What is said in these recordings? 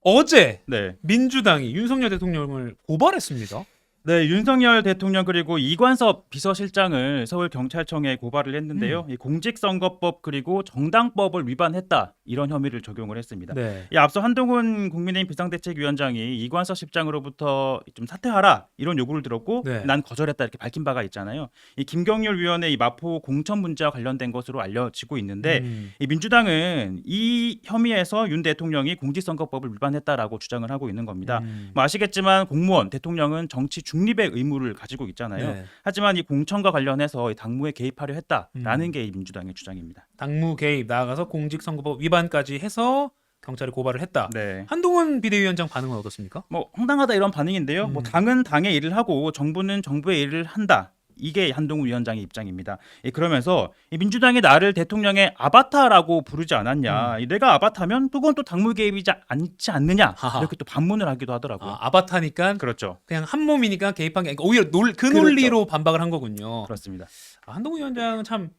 어제 네. 민주당이 윤석열 대통령을 고발했습니다. 네, 윤석열 대통령 그리고 이관섭 비서실장을 서울경찰청에 고발을 했는데요. 이 공직선거법 그리고 정당법을 위반했다 이런 혐의를 적용을 했습니다. 네. 이 앞서 한동훈 국민의힘 비상대책위원장이 이관섭 실장으로부터 좀 사퇴하라 이런 요구를 들었고 네. 난 거절했다 이렇게 밝힌 바가 있잖아요. 이 김경률 위원의 이 마포 공천 문제와 관련된 것으로 알려지고 있는데 이 민주당은 이 혐의에서 윤 대통령이 공직선거법을 위반했다라고 주장을 하고 있는 겁니다. 뭐 아시겠지만 공무원, 대통령은 정치 중립의 의무를 가지고 있잖아요. 네. 하지만 이 공천과 관련해서 이 당무에 개입하려 했다라는 게 이 민주당의 주장입니다. 당무 개입 나아가서 공직선거법 위반까지 해서 경찰에 고발을 했다. 네. 한동훈 비대위원장 반응은 어떻습니까? 뭐 황당하다 이런 반응인데요. 뭐 당은 당의 일을 하고 정부는 정부의 일을 한다. 이게 한동훈 위원장의 입장입니다. 그러면서 이 민주당이 나를 대통령의 아바타라고 부르지 않았냐. 내가 아바타면 그건 또 당무 개입이지 않지 않느냐. 하하. 이렇게 또 반문을 하기도 하더라고요. 아바타니까 그렇죠. 그냥 한 몸이니까 개입한 게 아니고 오히려 그 그렇죠. 논리로 반박을 한 거군요. 그렇습니다. 한동훈 위원장은 참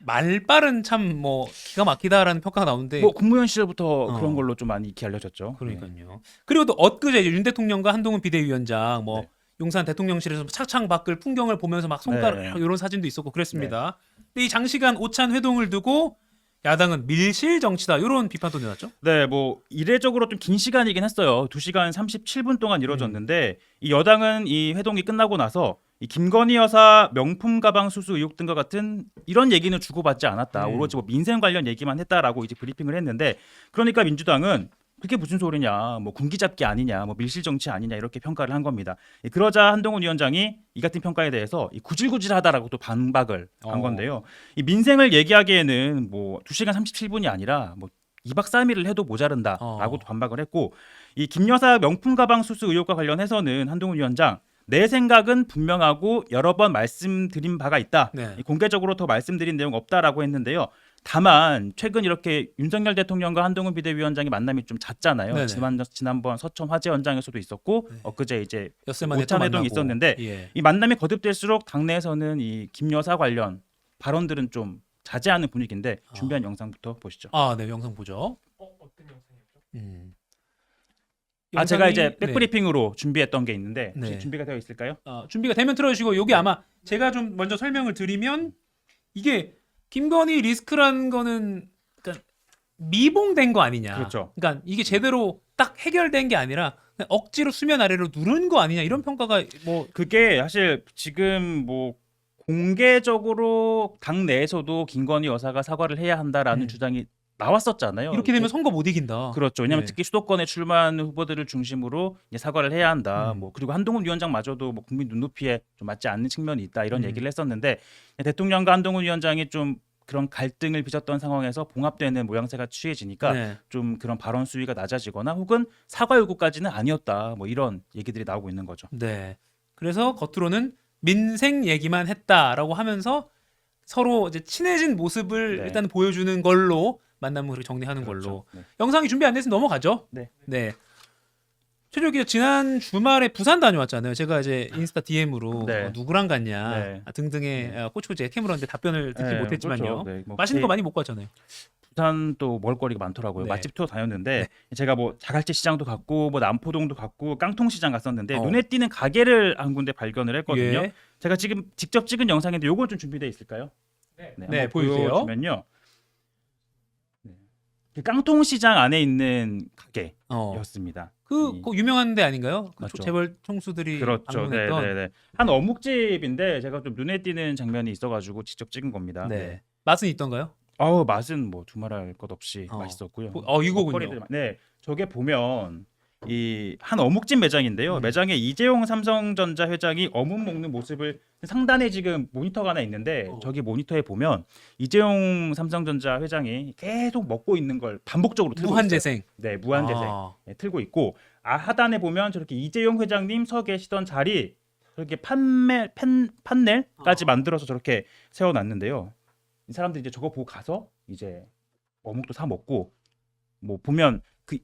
말빨은 참 뭐 기가 막히다라는 평가가 나오는데 뭐 국무위원 시절부터 그런 걸로 좀 많이 익히 알려졌죠. 그러니까요. 그리고 또 엊그제 이제 윤 대통령과 한동훈 비대위원장 뭐 네. 용산 대통령실에서 차창 밖을 풍경을 보면서 막 손가락 네. 이런 사진도 있었고 그랬습니다. 근데 이 장시간 오찬 회동을 두고 야당은 밀실 정치다 이런 비판도 내놨죠. 네, 뭐 이례적으로 좀 긴 시간이긴 했어요. 2시간 37분 동안 이루어졌는데 이 여당은 이 회동이 끝나고 나서 이 김건희 여사 명품 가방 수수 의혹 등과 같은 이런 얘기는 주고받지 않았다. 오로지 뭐 민생 관련 얘기만 했다라고 이제 브리핑을 했는데 그러니까 민주당은 그게 무슨 소리냐, 뭐 군기잡기 아니냐, 뭐 밀실 정치 아니냐 이렇게 평가를 한 겁니다. 그러자 한동훈 위원장이 이 같은 평가에 대해서 이 구질구질하다라고 또 반박을 한 건데요. 이 민생을 얘기하기에는 뭐 2시간 37분이 아니라 뭐 2박 3일을 해도 모자른다라고 또 반박을 했고 이 김 여사 명품 가방 수수 의혹과 관련해서는 한동훈 위원장 내 생각은 분명하고 여러 번 말씀드린 바가 있다. 네. 공개적으로 더 말씀드린 내용 없다라고 했는데요. 다만 최근 이렇게 윤석열 대통령과 한동훈 비대위원장의 만남이 좀 잦잖아요. 네네. 지난번 서천 화재 현장에서도 있었고 엊그제 이제 엿새 만에 오찬 또 회동이 만나고. 있었는데 예. 이 만남이 거듭될수록 당내에서는 이 김 여사 관련 발언들은 좀 자제하는 분위기인데 준비한 영상부터 보시죠. 네 영상 보죠. 어떤 영상이었죠? 제가 영상이- 이제 백브리핑으로 준비했던 게 있는데 혹시 네. 준비가 되어 있을까요? 준비가 되면 틀어주시고 여기 아마 제가 좀 먼저 설명을 드리면 이게 김건희 리스크라는 거는 그러니까 미봉된 거 아니냐. 그렇죠. 그러니까 이게 제대로 딱 해결된 게 아니라 그냥 억지로 수면 아래로 누른 거 아니냐 이런 평가가 뭐 그게 사실 지금 뭐 공개적으로 당 내에서도 김건희 여사가 사과를 해야 한다라는 주장이 나왔었잖아요. 이렇게 되면 선거 못 이긴다. 그렇죠. 왜냐하면 네. 특히 수도권에 출마하는 후보들을 중심으로 이제 사과를 해야 한다. 뭐 그리고 한동훈 위원장마저도 뭐 국민 눈높이에 좀 맞지 않는 측면이 있다 이런 얘기를 했었는데 대통령과 한동훈 위원장이 좀 그런 갈등을 빚었던 상황에서 봉합되는 모양새가 취해지니까 네. 좀 그런 발언 수위가 낮아지거나 혹은 사과 요구까지는 아니었다. 뭐 이런 얘기들이 나오고 있는 거죠. 네. 그래서 겉으로는 민생 얘기만 했다라고 하면서 서로 이제 친해진 모습을 네. 일단 보여주는 걸로 만남을 그렇게 정리하는 걸로. 그렇죠. 네. 영상이 준비 안 됐으면 넘어가죠. 네. 네. 최종 기자 지난 주말에 부산 다녀왔잖아요. 제가 이제 인스타 DM으로 네. 누구랑 갔냐 네. 등등의 꼬치고 제 캠으로한테 답변을 듣지 네, 못했지만요. 그렇죠. 네, 뭐 맛있는 거 많이 먹고 왔잖아요. 부산 또 먹을거리가 많더라고요. 네. 맛집 투어 다녔는데 제가 뭐 자갈치 시장도 갔고 뭐 남포동도 갔고 깡통 시장 갔었는데 어. 눈에 띄는 가게를 한 군데 발견을 했거든요. 예. 제가 지금 직접 찍은 영상인데 요건 좀 준비되어 있을까요? 네. 네, 한번 보여주세요. 보여주면요. 그 깡통 시장 안에 있는 가게였습니다. 그 유명한 데 아닌가요? 그 맞죠. 재벌 총수들이 그렇죠. 방문했던. 네네네. 한 어묵집인데 제가 좀 눈에 띄는 장면이 있어가지고 직접 찍은 겁니다. 네. 맛은 있던가요? 맛은 뭐 두말할 것 없이 맛있었고요. 이거군요. 먹거리들 네, 저게 보면 이 한 어묵집 매장인데요. 매장에 이재용 삼성전자 회장이 어묵 먹는 모습을 상단에 지금 모니터가 하나 있는데 저기 모니터에 보면 이재용 삼성전자 회장이 계속 먹고 있는 걸 반복적으로 틀고 있어요. 무한재생. 네, 무한재생 틀고 있고 하단에 보면 저렇게 이재용 회장님 서 계시던 자리 저렇게 판넬까지 만들어서 저렇게 세워놨는데요. 이 사람들이 이제 저거 보고 가서 이제 어묵도 사 먹고 뭐 보면 그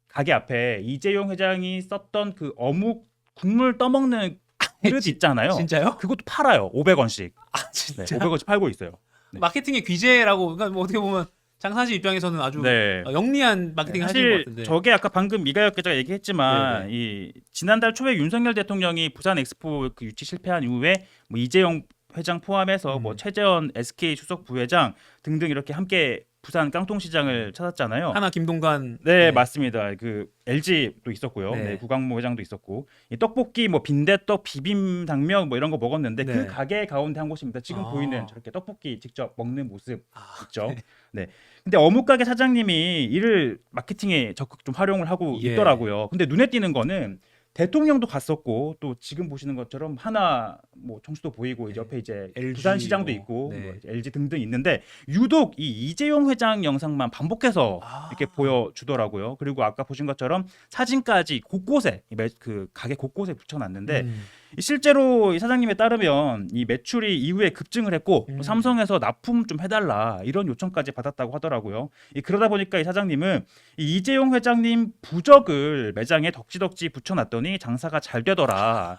가게 앞에 이재용 회장이 썼던 그 어묵 국물 떠먹는 그릇 있잖아요. 진짜요? 그것도 팔아요. 500원씩. 진짜. 네, 500원씩 팔고 있어요. 네. 마케팅의 귀재라고 그러니까 뭐 어떻게 보면 장사실 입장에서는 아주 네. 영리한 마케팅을 하시는 것 사실 같은데. 저게 아까 방금 이가혁 기자가 얘기했지만 네네. 이 지난달 초에 윤석열 대통령이 부산 엑스포 그 유치 실패한 이후에 뭐 이재용 회장 포함해서 뭐 최재원 SK 수석 부회장 등등 이렇게 함께 부산 깡통시장을 찾았잖아요. 하나 김동관. 네, 맞습니다. 그 LG도 있었고요. 네. 네, 구강모 회장도 있었고 이 떡볶이 뭐 빈대떡 비빔당면 뭐 이런 거 먹었는데 네. 그 가게 가운데 한 곳입니다. 지금 아. 보이는 저렇게 떡볶이 직접 먹는 모습 있죠. 네. 네. 근데 어묵 가게 사장님이 이를 마케팅에 적극 좀 활용을 하고 예. 있더라고요. 근데 눈에 띄는 거는 대통령도 갔었고 또 지금 보시는 것처럼 하나 뭐 청수도 보이고 이제 네. 옆에 이제 LG 부산시장도 뭐, 있고 네. 뭐 LG 등등 있는데 유독 이 이재용 회장 영상만 반복해서 이렇게 보여주더라고요. 그리고 아까 보신 것처럼 사진까지 곳곳에 그 가게 곳곳에 붙여놨는데 실제로 이 사장님에 따르면 이 매출이 이후에 급증을 했고 또 삼성에서 납품 좀 해달라 이런 요청까지 받았다고 하더라고요. 그러다 보니까 이 사장님은 이 이재용 회장님 부적을 매장에 덕지덕지 붙여놨더니 장사가 잘 되더라.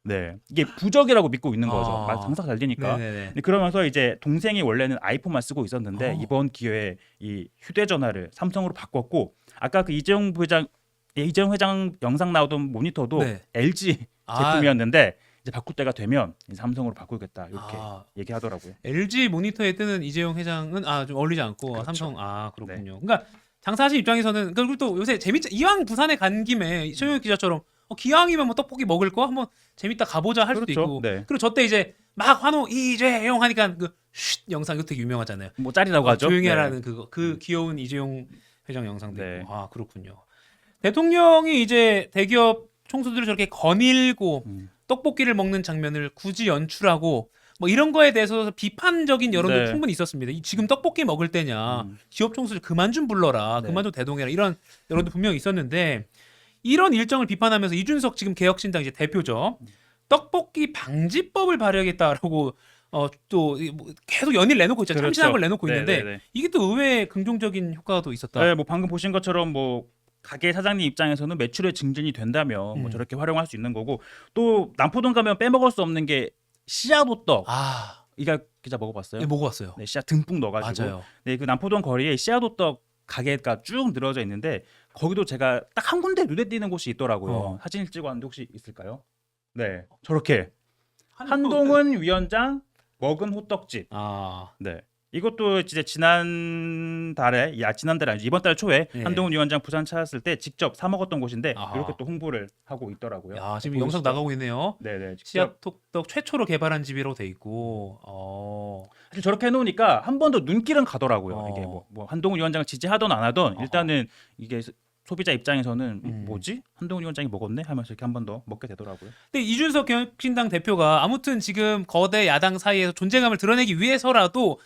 네, 이게 부적이라고 믿고 있는 거죠. 장사가 잘 되니까. 네네네. 그러면서 이제 동생이 원래는 아이폰만 쓰고 있었는데 어. 이번 기회에 이 휴대전화를 삼성으로 바꿨고 아까 그 이재용 회장 영상 나오던 모니터도 네. LG 제품이었는데 이제 바꿀 때가 되면 이제 삼성으로 바꾸겠다 이렇게 얘기하더라고요. LG 모니터에 뜨는 이재용 회장은 좀 어울리지 않고 그렇죠. 삼성 그렇군요. 그러니까 장사하신 입장에서는 그리고 또 요새 이왕 부산에 간 김에 최영혁 기자처럼 기왕이면 뭐 떡볶이 먹을 거 한번 재밌다 가보자 할 수도 그렇죠. 있고. 네. 그리고 저때 이제 막 환호 이재용 하니까 그 쉿 영상 이거 되게 유명하잖아요. 뭐 짤이라고 하죠. 조용히 네. 하라는 그거 그 귀여운 이재용 회장 영상도 네. 있고. 그렇군요. 대통령이 이제 대기업 총수들을 저렇게 거닐고 떡볶이를 먹는 장면을 굳이 연출하고 뭐 이런 거에 대해서 비판적인 여론도 네. 충분히 있었습니다. 지금 떡볶이 먹을 때냐, 기업 총수들 그만 좀 불러라, 네. 그만 좀 대동해라 이런 여론도 분명히 있었는데 이런 일정을 비판하면서 이준석 지금 개혁신당 이제 대표죠. 떡볶이 방지법을 발의하겠다라고 또 계속 연일 내놓고 있죠. 그렇죠. 참신한 걸 내놓고 네, 있는데 네, 네. 이게 또 의외의 긍정적인 효과도 있었다. 네, 뭐 방금 보신 것처럼 뭐 가게 사장님 입장에서는 매출의 증진이 된다면 뭐 저렇게 활용할 수 있는 거고 또 남포동 가면 빼먹을 수 없는 게 씨앗호떡. 이가 기자 먹어봤어요? 예, 먹어봤어요. 네, 씨앗 듬뿍 넣어가지고. 맞아요. 네, 그 남포동 거리에 씨앗호떡 가게가 쭉 늘어져 있는데 거기도 제가 딱 한 군데 눈에 띄는 곳이 있더라고요. 사진을 찍어왔는데 혹시 있을까요? 네, 저렇게 한동훈 위원장 먹은 호떡집. 네. 이것도 이제 지난달에 아니죠 이번 달 초에 네. 한동훈 위원장 부산 찾았을 때 직접 사 먹었던 곳인데 아하. 이렇게 또 홍보를 하고 있더라고요. 지금 보이시죠? 영상 나가고 있네요. 네네. 직접. 씨앗호떡 최초로 개발한 집이라고 돼 있고. 사실 저렇게 해놓으니까 한 번 더 눈길은 가더라고요. 이게 어. 뭐 한동훈 위원장을 지지하던 안 하던 일단은 이게 소비자 입장에서는 뭐지? 한동훈 위원장이 먹었네 하면서 이렇게 한 번 더 먹게 되더라고요. 근데 이준석 개혁신당 대표가 아무튼 지금 거대 야당 사이에서 존재감을 드러내기 위해서라도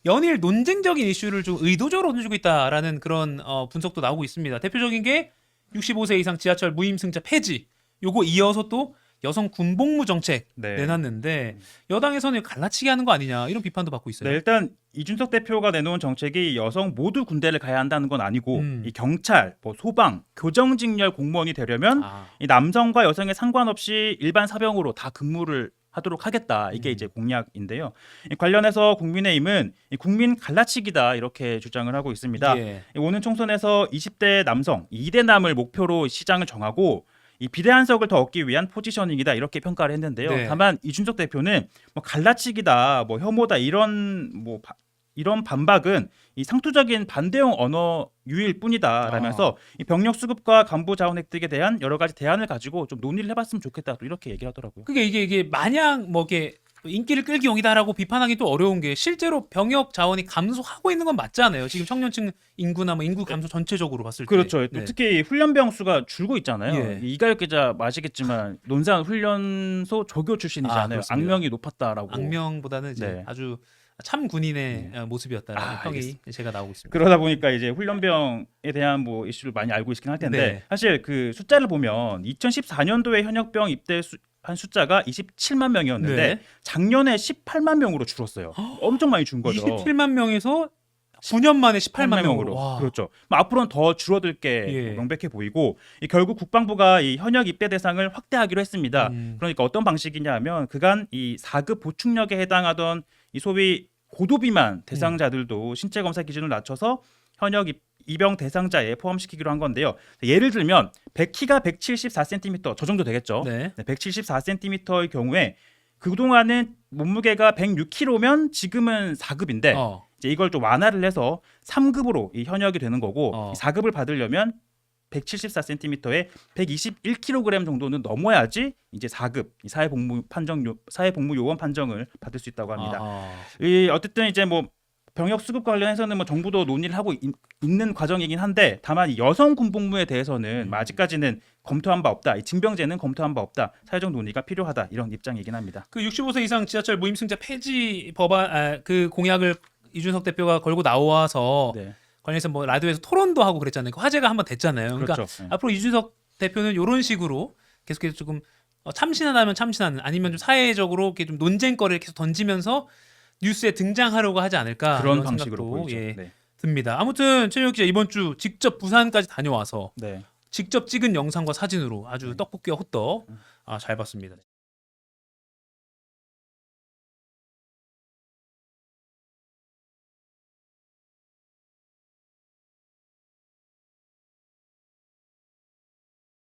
연일 논쟁적인 이슈를 좀 의도적으로 던지고 있다라는 그런 분석도 나오고 있습니다. 대표적인 게 65세 이상 지하철 무임승차 폐지. 요거 이어서 또 여성 군복무 정책 네. 내놨는데 여당에서는 갈라치기 하는 거 아니냐 이런 비판도 받고 있어요. 네, 일단 이준석 대표가 내놓은 정책이 여성 모두 군대를 가야 한다는 건 아니고 이 경찰, 뭐 소방, 교정직렬 공무원이 되려면 이 남성과 여성에 상관없이 일반 사병으로 다 근무를 하도록 하겠다. 이게 이제 공약인데요. 관련해서 국민의힘은 국민 갈라치기다 이렇게 주장을 하고 있습니다. 예. 오는 총선에서 20대 남성 2대남을 목표로 시장을 정하고 이 비대한석을 더 얻기 위한 포지셔닝이다 이렇게 평가를 했는데요. 네. 다만 이준석 대표는 뭐 갈라치기다, 뭐 혐오다 이런 이런 반박은 이 상투적인 반대용 언어 유일 뿐이다라면서 이 병력 수급과 간부 자원 획득에 대한 여러 가지 대안을 가지고 좀 논의를 해봤으면 좋겠다 또 이렇게 얘기를 하더라고요. 그게 이게 마냥 뭐 이게 인기를 끌기 용이다라고 비판하기 또 어려운 게 실제로 병역 자원이 감소하고 있는 건 맞잖아요. 지금 청년층 인구나 뭐 인구 감소 전체적으로 봤을 때. 그렇죠. 또 네. 특히 훈련병 수가 줄고 있잖아요. 예. 이가혁 기자 아시겠지만 논산 훈련소 조교 출신이잖아요. 그렇습니다. 악명이 높았다라고. 악명보다는 이제 네. 아주 참 군인의 모습이었다라는 평이 알겠습니다. 제가 나오고 있습니다. 그러다 보니까 이제 훈련병에 대한 뭐 이슈를 많이 알고 있긴 할 텐데 네. 사실 그 숫자를 보면 2014년도에 현역병 한 숫자가 27만 명이었는데 네. 작년에 18만 명으로 줄었어요. 엄청 많이 준 거죠. 27만 명에서 9년 만에 18만 명으로. 와. 그렇죠. 뭐 앞으로는 더 줄어들 게 예. 명백해 보이고 결국 국방부가 이 현역 입대 대상을 확대하기로 했습니다. 그러니까 어떤 방식이냐 하면 그간 이 4급 보충력에 해당하던 이 소위 고도 비만 대상자들도 신체 검사 기준을 낮춰서 현역 입영 대상자에 포함시키기로 한 건데요. 예를 들면 키가 174cm 저 정도 되겠죠. 네. 174cm의 경우에 그동안은 몸무게가 106kg면 지금은 4급인데 이제 이걸 좀 완화를 해서 3급으로 이 현역이 되는 거고 4급을 받으려면 174cm에 121kg 정도는 넘어야지 이제 4급 사회복무 요원 판정을 받을 수 있다고 합니다. 어쨌든 이제 뭐 병역 수급 관련해서는 뭐 정부도 논의를 하고 있는 과정이긴 한데 다만 이 여성 군복무에 대해서는 아직까지는 검토한 바 없다. 이 징병제는 검토한 바 없다. 사회적 논의가 필요하다. 이런 입장이긴 합니다. 그 65세 이상 지하철 무임승차 폐지 법안 그 공약을 이준석 대표가 걸고 나와서 네. 관련해서 뭐 라디오에서 토론도 하고 그랬잖아요. 그 화제가 한번 됐잖아요. 그러니까 그렇죠. 네. 앞으로 이준석 대표는 이런 식으로 계속해서 조금 참신하다면 참신한 아니면 좀 사회적으로 이렇게 좀 논쟁거리를 계속 던지면서 뉴스에 등장하려고 하지 않을까 그런 이런 방식으로 생각도 보이죠. 예, 네. 듭니다. 아무튼 최영욱 기자 이번 주 직접 부산까지 다녀와서 네. 직접 찍은 영상과 사진으로 아주 떡볶이와 호떡 잘 봤습니다.